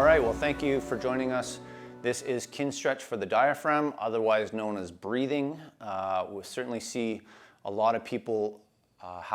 All right, well, thank you for joining us. This is Kinstretch for the diaphragm, otherwise known as breathing. We certainly see a lot of people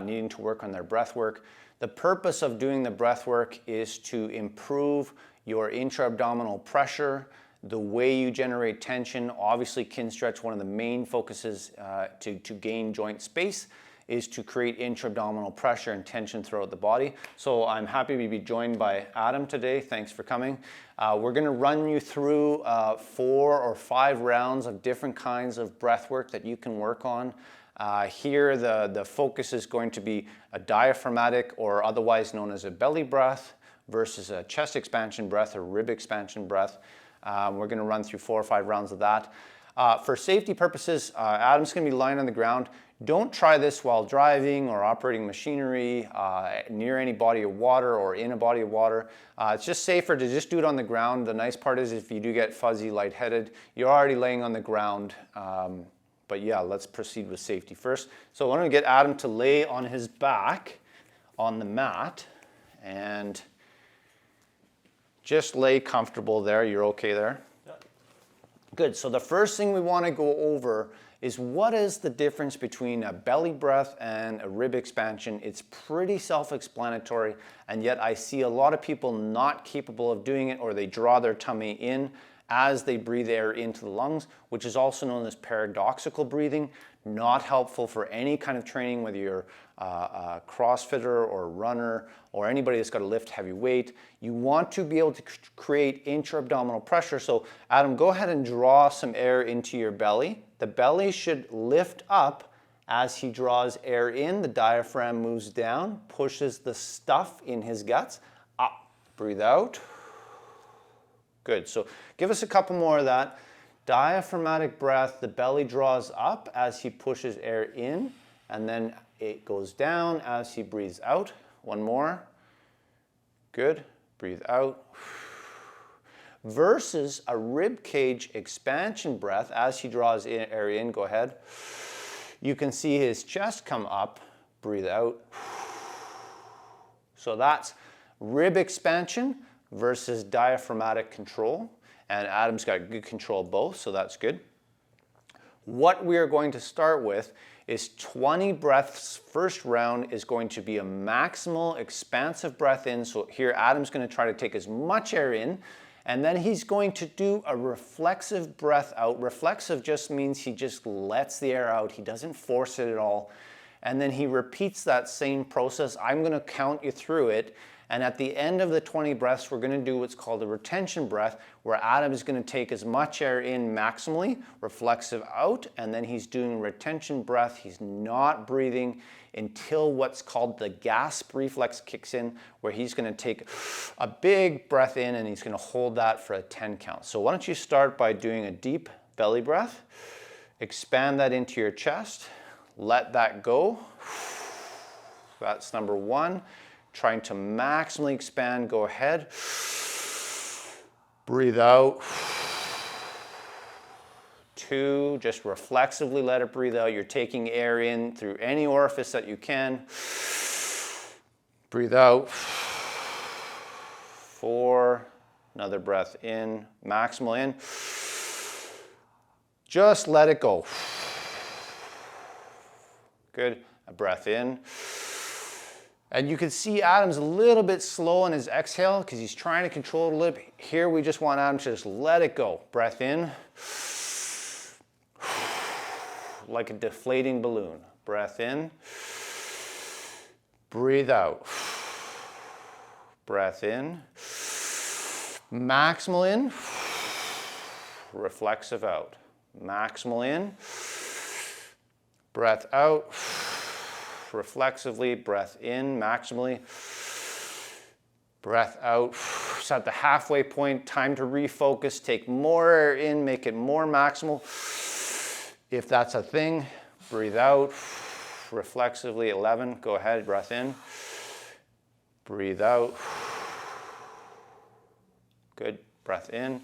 needing to work on their breath work. The purpose of doing the breath work is to improve your intra-abdominal pressure, the way you generate tension. Obviously, Kinstretch, one of the main focuses to gain joint space is to create intra-abdominal pressure and tension throughout the body. So I'm happy to be joined by Adam today. Thanks for coming. We're gonna run you through 4 or 5 rounds of different kinds of breath work that you can work on. Here, the focus is going to be a diaphragmatic, or otherwise known as a belly breath, versus a chest expansion breath or rib expansion breath. We're gonna run through 4 or 5 rounds of that. For safety purposes, Adam's gonna be lying on the ground. Don't try this while driving or operating machinery near any body of water or in a body of water. It's just safer to just do it on the ground. The nice part is if you do get fuzzy, lightheaded, you're already laying on the ground. But yeah, let's proceed with safety first. So I'm gonna get Adam to lay on his back on the mat and just lay comfortable there. You're okay there? Yeah. Good, so the first thing we wanna go over is what is the difference between a belly breath and a rib expansion. It's pretty self-explanatory, and yet I see a lot of people not capable of doing it, or they draw their tummy in as they breathe air into the lungs, which is also known as paradoxical breathing. Not helpful for any kind of training, whether you're a CrossFitter or a runner or anybody that's got to lift heavy weight. You want to be able to create intra-abdominal pressure. So Adam, go ahead and draw some air into your belly. The belly should lift up as he draws air in. The diaphragm moves down, pushes the stuff in his guts up. Breathe out. Good, so give us a couple more of that. Diaphragmatic breath, the belly draws up as he pushes air in, and then it goes down as he breathes out. One more. Good, breathe out. Versus a rib cage expansion breath, as he draws air in, go ahead. You can see his chest come up, breathe out. So that's rib expansion versus diaphragmatic control. And Adam's got good control of both, so that's good. What we are going to start with is 20 breaths. First round is going to be a maximal expansive breath in. So here Adam's going to try to take as much air in, and then he's going to do a reflexive breath out. Reflexive just means he just lets the air out. He doesn't force it at all. And then he repeats that same process. I'm going to count you through it. And at the end of the 20 breaths, we're going to do what's called a retention breath, where Adam is going to take as much air in maximally, reflexive out, and then he's doing a retention breath. He's not breathing until what's called the gasp reflex kicks in, where he's going to take a big breath in and he's going to hold that for a 10 count. So why don't you start by doing a deep belly breath, expand that into your chest, let that go. That's number 1. Trying to maximally expand, go ahead. Breathe out. 2, just reflexively let it breathe out. You're taking air in through any orifice that you can. Breathe out. 4, another breath in, maximal in. Just let it go. Good, a breath in. And you can see Adam's a little bit slow on his exhale because he's trying to control it a little bit. Here we just want Adam to just let it go. Breath in. Like a deflating balloon. Breath in. Breathe out. Breath in. Maximal in. Reflexive out. Maximal in. Breath out. Reflexively, breath in, maximally, breath out. So at the halfway point, time to refocus, take more air in, make it more maximal. If that's a thing, breathe out, reflexively, 11, go ahead, breath in, breathe out. Good, breath in,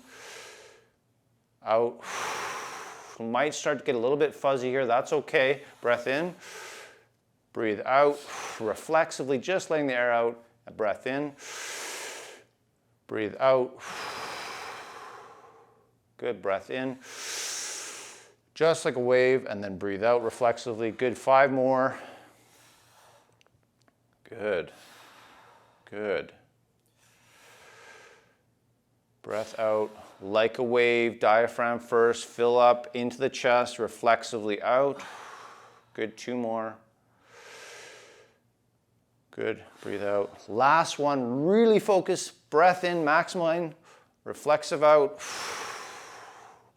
out. Might start to get a little bit fuzzy here, that's okay, breath in. Breathe out, reflexively, just letting the air out, a breath in. Breathe out. Good, breath in. Just like a wave, and then breathe out reflexively. Good, 5 more. Good, good. Breath out like a wave, diaphragm first, fill up into the chest, reflexively out. Good, 2 more. Good, breathe out. Last one, really focus, breath in, maximal in, reflexive out.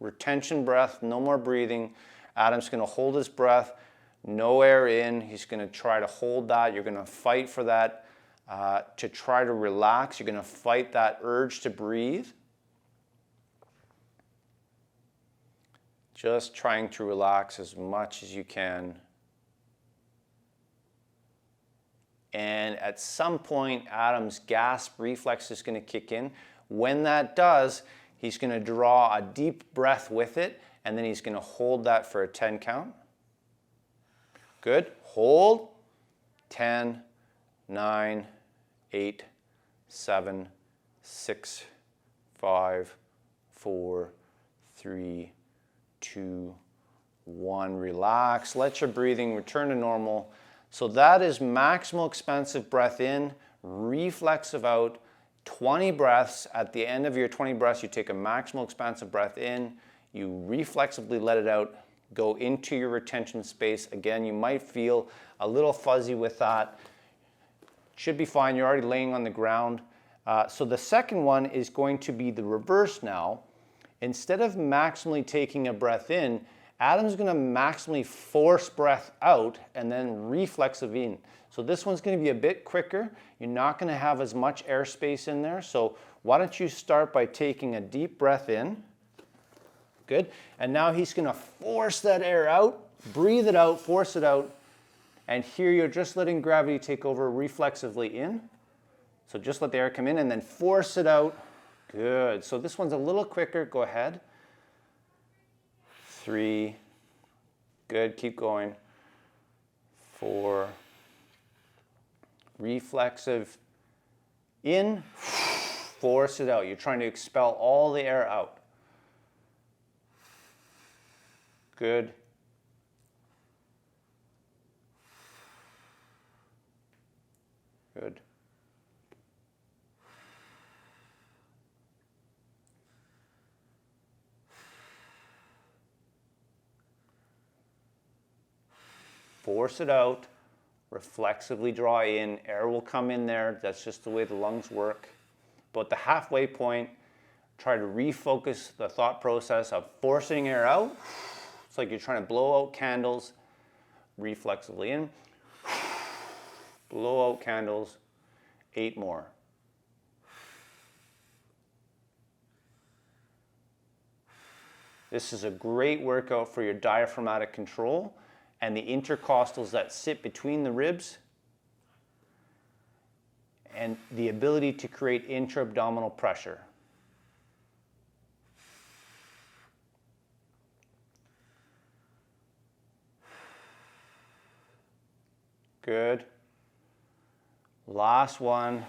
Retention breath, no more breathing. Adam's gonna hold his breath, no air in. He's gonna try to hold that. You're gonna fight for that to try to relax. You're gonna fight that urge to breathe. Just trying to relax as much as you can. And at some point, Adam's gasp reflex is going to kick in. When that does, he's going to draw a deep breath with it, and then he's going to hold that for a 10 count. Good. Hold. 10, 9, 8, 7, 6, 5, 4, 3, 2, 1. Relax. Let your breathing return to normal. So that is maximal expansive breath in, reflexive out, 20 breaths. At the end of your 20 breaths, you take a maximal expansive breath in, you reflexively let it out, go into your retention space. Again, you might feel a little fuzzy with that. Should be fine, you're already laying on the ground. So the second one is going to be the reverse now. Instead of maximally taking a breath in, Adam's going to maximally force breath out and then reflexive in. So this one's going to be a bit quicker. You're not going to have as much airspace in there. So why don't you start by taking a deep breath in. Good. And now he's going to force that air out, breathe it out, force it out. And here you're just letting gravity take over reflexively in. So just let the air come in and then force it out. Good. So this one's a little quicker. Go ahead. 3, good, keep going. 4, reflexive in, force it out. You're trying to expel all the air out. Good. Good. Force it out, reflexively draw in, air will come in there, that's just the way the lungs work. But at the halfway point, try to refocus the thought process of forcing air out. It's like you're trying to blow out candles, reflexively in, blow out candles, 8 more. This is a great workout for your diaphragmatic control and the intercostals that sit between the ribs, and the ability to create intra-abdominal pressure. Good. Last one.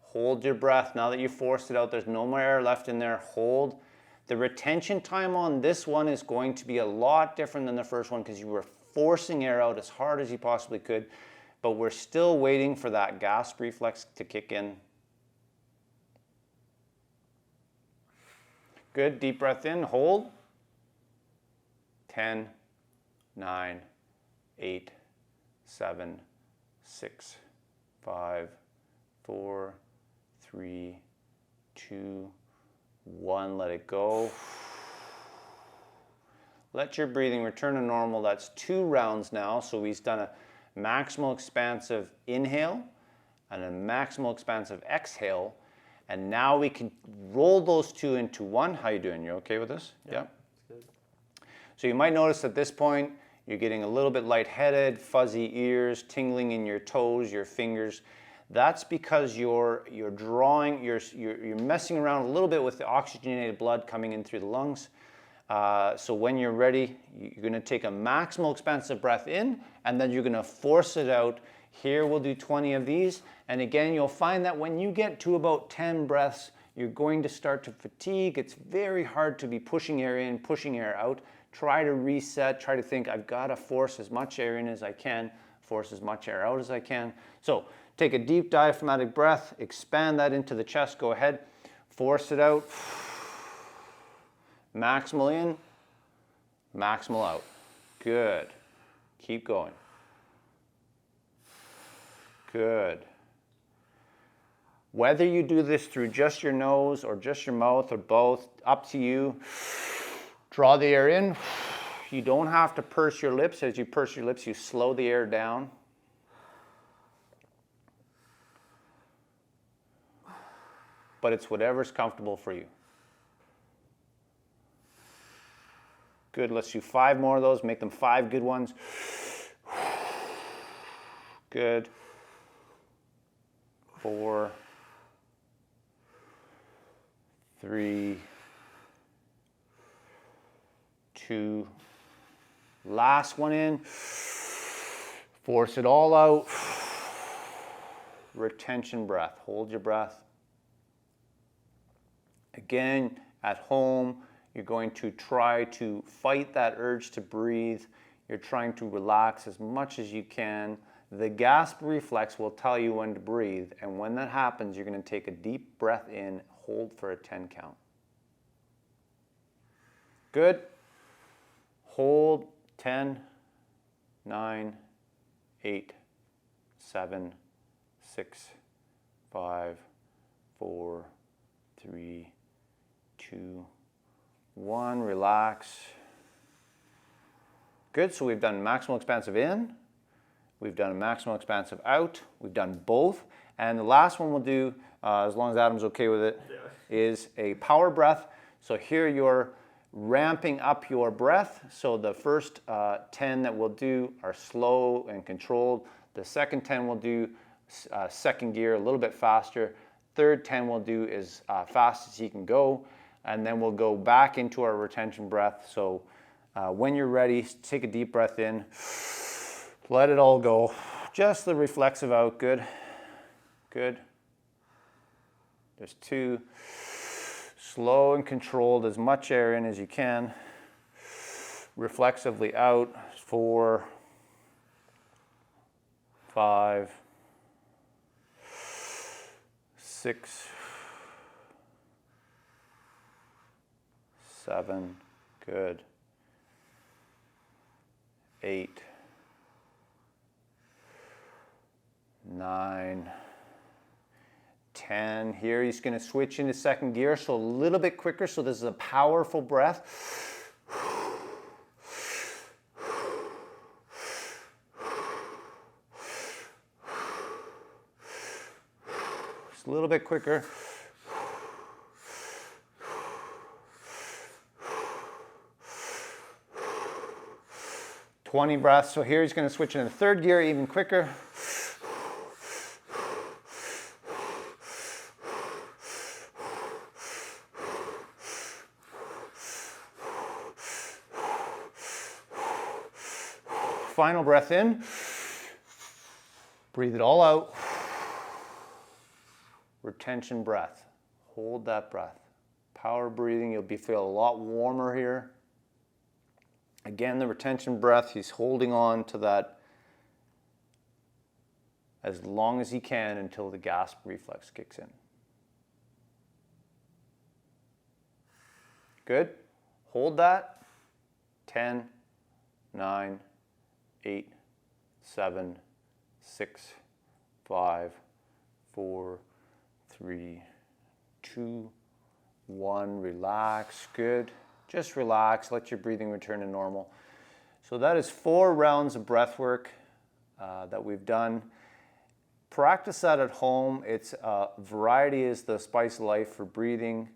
Hold your breath. Now that you forced it out, there's no more air left in there. Hold. The retention time on this one is going to be a lot different than the first one because you were forcing air out as hard as you possibly could, but we're still waiting for that gasp reflex to kick in. Good, deep breath in, hold. 10, 9, 8, 7, 6, 5, 4, 3, 2, 1, let it go. Let your breathing return to normal. That's 2 rounds now. So he's done a maximal expansive inhale and a maximal expansive exhale. And now we can roll those 2 into 1. How you doing? You okay with this? Yeah. Good. So you might notice at this point, you're getting a little bit lightheaded, fuzzy ears, tingling in your toes, your fingers. That's because you're messing around a little bit with the oxygenated blood coming in through the lungs. So when you're ready, you're going to take a maximal expansive breath in, and then you're going to force it out. Here we'll do 20 of these. And again, you'll find that when you get to about 10 breaths, you're going to start to fatigue. It's very hard to be pushing air in, pushing air out. Try to reset, try to think, I've got to force as much air in as I can, force as much air out as I can. So take a deep diaphragmatic breath, expand that into the chest, go ahead, force it out. Maximal in, maximal out. Good. Keep going. Good. Whether you do this through just your nose or just your mouth or both, up to you. Draw the air in. You don't have to purse your lips. As you purse your lips, you slow the air down. But it's whatever's comfortable for you. Good. Let's do 5 more of those. Make them 5 good ones. Good. 4, 3, 2, last one in, force it all out, retention breath, hold your breath. Again, at home, you're going to try to fight that urge to breathe. You're trying to relax as much as you can. The gasp reflex will tell you when to breathe, and when that happens, you're going to take a deep breath in, hold for a 10 count. Good. Hold. 10, 9, 8, 7, 6, 5, 4, 3, 2, 1. Relax. Good. So we've done maximal expansive in. We've done a maximal expansive out. We've done both. And the last one we'll do, as long as Adam's okay with it, is a power breath. So here you're ramping up your breath. So the first 10 that we'll do are slow and controlled. The second 10 we'll do second gear, a little bit faster. Third 10 we'll do as fast as you can go. And then we'll go back into our retention breath. So when you're ready, take a deep breath in. Let it all go. Just the reflexive out. Good. Good. There's 2. Slow and controlled, as much air in as you can. Reflexively out. 4, 5, 6, 7. Good. 8, 9, 10. Here he's going to switch into second gear, so a little bit quicker. So this is a powerful breath. Just a little bit quicker. "20 breaths. So here he's going to switch into third gear even quicker. Final breath in. Breathe it all out. Retention breath. Hold that breath. Power breathing. You'll feel a lot warmer here. Again, the retention breath. He's holding on to that as long as he can until the gasp reflex kicks in. Good. Hold that. 10, 9, 8, 7, 6, 5, 4, 3, 2, 1. Relax. Good. Just relax. Let your breathing return to normal. So that is 4 rounds of breath work that we've done. Practice that at home. It's variety is the spice of life for breathing.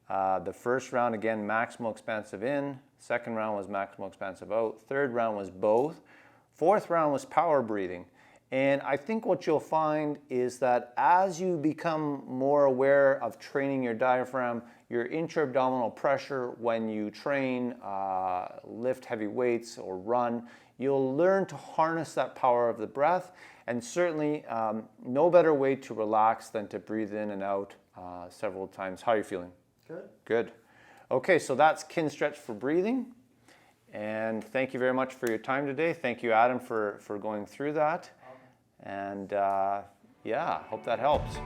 The first round, again, maximal expansive in. Second round was maximal expansive out. Third round was both. Fourth round was power breathing. And I think what you'll find is that as you become more aware of training your diaphragm, your intra-abdominal pressure when you train, lift heavy weights or run, you'll learn to harness that power of the breath. And certainly no better way to relax than to breathe in and out several times. How are you feeling? Good. Good. Okay, so that's Kinstretch for breathing. And thank you very much for your time today. Thank you, Adam, for going through that. And yeah, hope that helps.